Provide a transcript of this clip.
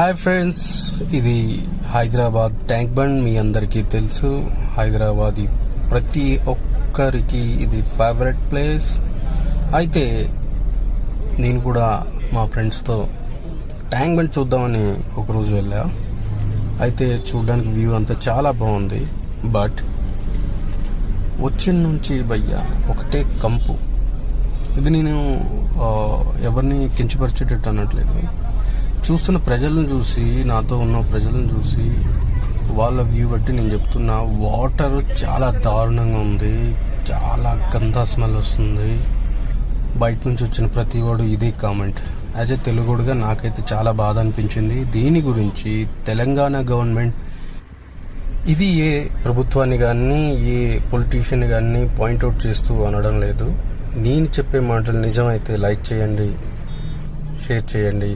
Hi friends, ఇది Hyderabad tank bund. మీ అందరికీ తెలుసు, హైదరాబాద్ ప్రతి ఒక్కరికి ఇది ఫేవరెట్ ప్లేస్. అయితే నేను కూడా మా ఫ్రెండ్స్తో ట్యాంక్ బండ్ చూద్దామని ఒకరోజు వెళ్ళా. అయితే చూడడానికి వ్యూ అంతా చాలా బాగుంది. బట్ వచ్చిన నుంచి భయ్యా ఒకటే కంపు. ఇది నేను ఎవరిని కించపరిచేటట్టు అనట్లేదు. చూస్తున్న ప్రజలను చూసి, నాతో ఉన్న ప్రజలను చూసి, వాళ్ళ వ్యూ బట్టి నేను చెప్తున్నా, వాటర్ చాలా దారుణంగా ఉంది. చాలా గందా స్మెల్ వస్తుంది. బయట నుంచి వచ్చిన ప్రతి వాడు ఇదే కామెంట్. యాజ్ ఏ తెలుగుడుగా నాకైతే చాలా బాధ అనిపించింది. దీని గురించి తెలంగాణ గవర్నమెంట్ ఇది ఏ ప్రభుత్వాన్ని కానీ ఏ పొలిటీషియన్ కానీ పాయింట్అవుట్ చేస్తూ అనడం లేదు. నేను చెప్పే మాటలు నిజమైతే లైక్ చేయండి, షేర్ చేయండి.